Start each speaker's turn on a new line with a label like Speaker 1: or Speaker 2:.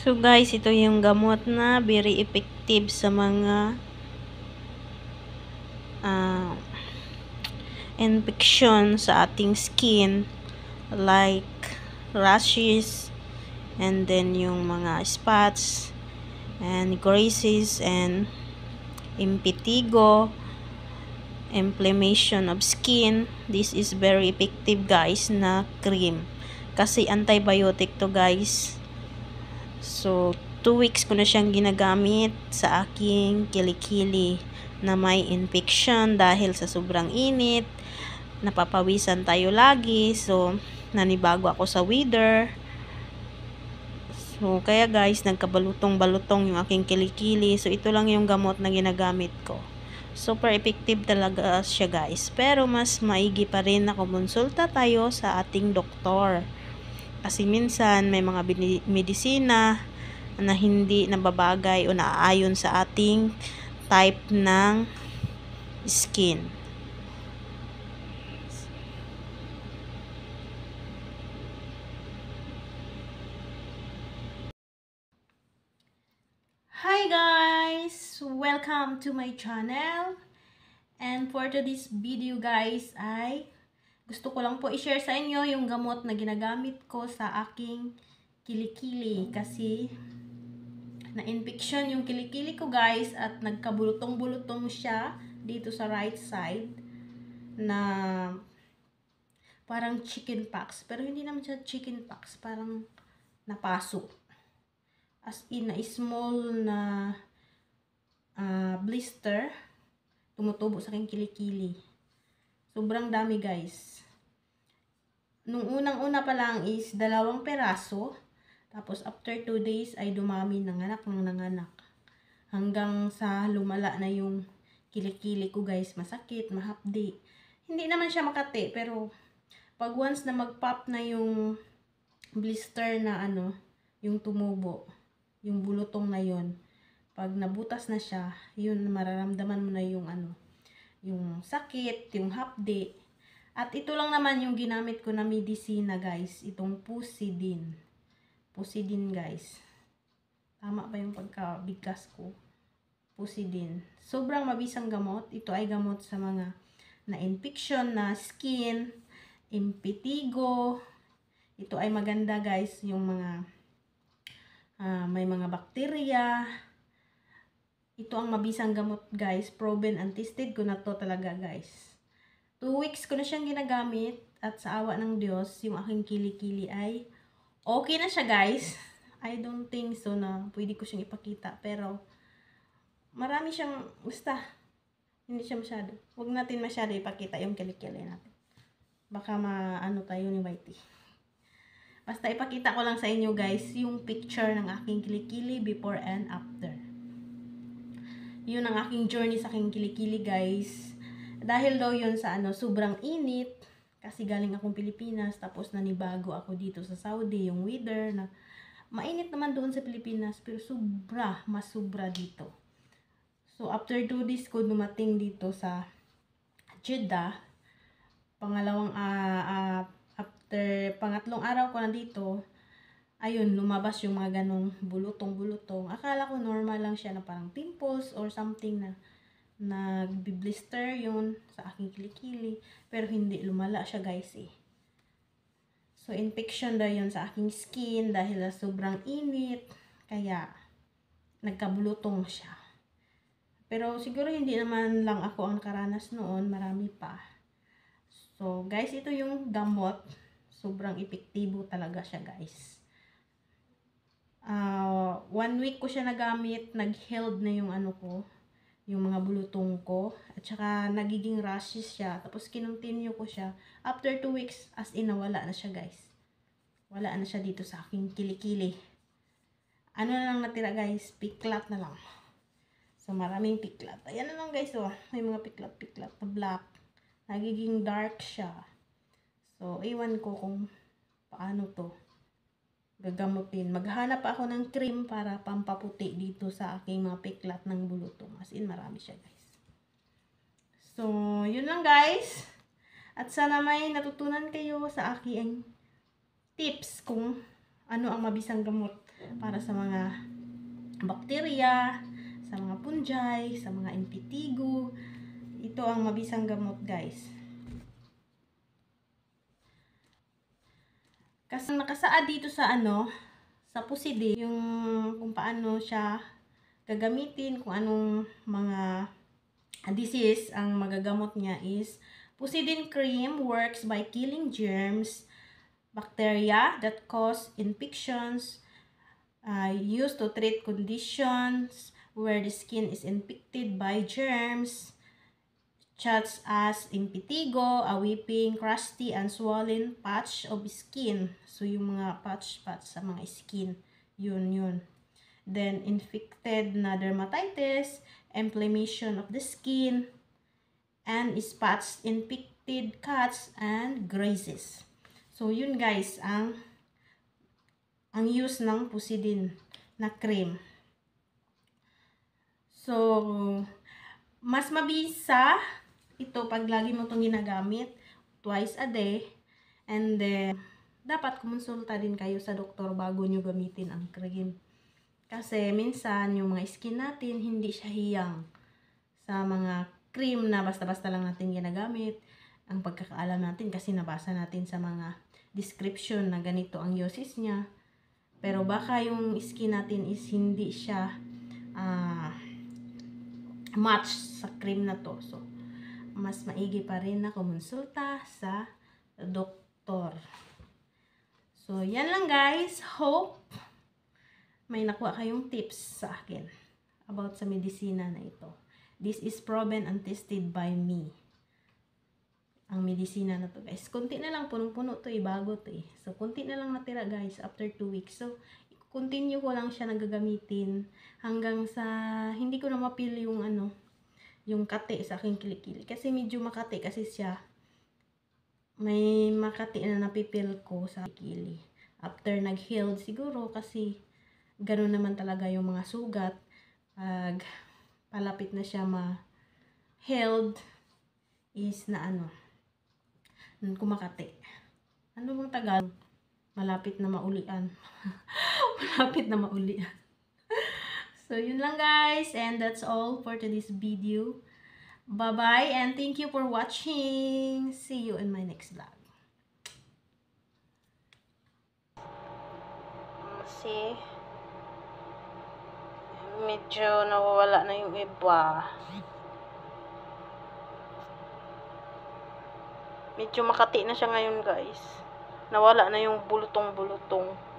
Speaker 1: So guys, ito yung gamot na very effective sa mga infection sa ating skin, like rashes, and then yung mga spots and creases and impetigo, inflammation of skin. This is very effective guys na cream kasi antibiotic to guys. So 2 weeks ko na siyang ginagamit sa aking kilikili na may infection dahil sa sobrang init. Napapawisan tayo lagi. So nanibago ako sa weather. So kaya guys, nagkabalutong-balutong yung aking kilikili. So ito lang yung gamot na ginagamit ko. Super effective talaga siya guys. Pero mas maigi pa rin na kumonsulta tayo sa ating doktor. Kasi minsan may mga medisina na hindi nababagay o naaayon sa ating type ng skin. Hi guys! Welcome to my channel. And for today's video guys ay gusto ko lang po i-share sa inyo yung gamot na ginagamit ko sa aking kilikili kasi na-infection yung kilikili ko guys at nagkabulutong-bulutong siya dito sa right side na parang chicken pox. Pero hindi naman siya chicken pox, parang napaso. As in, na small na blister tumutubo sa aking kilikili. Sobrang dami guys. Nung unang-una pa lang is 2 peraso. Tapos after 2 days ay dumami nanganak. Hanggang sa lumala na yung kilikili ko guys. Masakit, mahapdi. Hindi naman siya makati pero pag once na mag-pop na yung blister na yung tumubo, yung bulutong na yon, pag nabutas na siya, yun mararamdaman mo na yung yung sakit, yung hapdi. At ito lang naman yung ginamit ko na medisina guys, itong Pusidin. Pusidin guys. Tama ba yung pagkabigkas ko? Pusidin. Sobrang mabisang gamot. Ito ay gamot sa mga na-infection na skin, impetigo. Ito ay maganda guys, yung mga may mga bakterya. Ito ang mabisang gamot guys. Proven and tested ko na to talaga guys. 2 weeks ko na siyang ginagamit at sa awa ng Diyos, yung aking kilikili ay okay na siya guys. I don't think so na pwede ko siyang ipakita. Pero marami siyang, basta hindi siya masyado. Huwag natin masyado ipakita yung kilikili natin. Baka maano tayo ni Whitey. Basta ipakita ko lang sa inyo guys yung picture ng aking kilikili before and after. Yun ang aking journey sa aking kilikili guys. Dahil daw yun sa sobrang init. Kasi galing akong Pilipinas. Tapos nanibago ako dito sa Saudi. Yung weather na mainit naman doon sa Pilipinas. Pero mas sobra dito. So after 2 days ko dumating dito sa Jeddah. Pangatlong araw ko nandito, ayun, lumabas yung mga ganong bulutong-bulutong. Akala ko normal lang siya na parang pimples or something na nagbi-blister yun sa aking kilikili. Pero hindi, lumala siya guys eh. So, infection daw yun sa aking skin dahil sobrang init. Kaya, nagkabulutong siya. Pero siguro hindi naman lang ako ang nakaranas noon, marami pa. So, guys, ito yung gamot. Sobrang epektibo talaga siya, guys. 1 week ko siya nagamit. Nag-healed na yung yung mga bulutong ko. At saka, nagiging rashes siya. Tapos, kinontinue ko siya. After 2 weeks, as in, wala na siya, guys. Wala na siya dito sa aking kilikili. Ano na lang natira, guys? Piklat na lang. So, maraming piklat. Ayan na lang, guys, oh. May mga piklat-piklat na black. Nagiging dark siya. So, iwan ko kung paano to gagamutin. Maghanap ako ng cream para pampaputi dito sa aking mga piklat ng bulutong. As in, marami siya guys. So, yun lang guys. At sana may natutunan kayo sa aking tips kung ano ang mabisang gamot para sa mga bakterya, sa mga fungi, sa mga impetigo. Ito ang mabisang gamot, guys. Kasi nakasaad dito sa sa Pusidin, yung kung paano siya gagamitin, kung anong mga disease ang magagamot niya is Pusidin cream works by killing germs, bacteria that cause infections, used to treat conditions where the skin is infected by germs, such as impetigo, a weeping, crusty, and swollen patch of skin. So, yung mga patch sa mga skin. Yun. Then, infected na dermatitis, inflammation of the skin, and spots, infected cuts, and grazes. So, yun guys, ang use ng Pusidin na cream. So, mas mabisa ito pag lagi mo itong ginagamit twice a day, and then dapat kumonsulta din kayo sa doktor bago nyo gamitin ang cream, kasi minsan yung mga skin natin hindi siya hiyang sa mga cream na basta-basta lang natin ginagamit. Ang pagkakaalam natin kasi nabasa natin sa mga description na ganito ang uses niya, pero baka yung skin natin is hindi siya match sa cream na to. So, mas maigi pa rin na kumonsulta sa doktor. So, yan lang guys. Hope may nakuha kayong tips sa akin about sa medisina na ito. This is proven and tested by me. Ang medisina na to guys. Kunti na lang, punong-puno to bago to So, kunti na lang natira guys after 2 weeks. So, continue ko lang siya nagagamitin hanggang sa hindi ko na mapil yung yung kati sa aking kilikili. Kasi medyo makati kasi siya. May makati na napipil ko sa kilikili. After nag-healed siguro kasi gano'n naman talaga yung mga sugat. Pag palapit na siya ma-healed is na kumakati. Ano bang tagal? Malapit na maulian. Malapit na maulian. So, yun lang guys. And that's all for today's video. Bye-bye and thank you for watching. See you in my next vlog. Kasi medyo nawawala na yung iba. Medyo makati na siya ngayon guys. Nawala na yung bulutong-bulutong.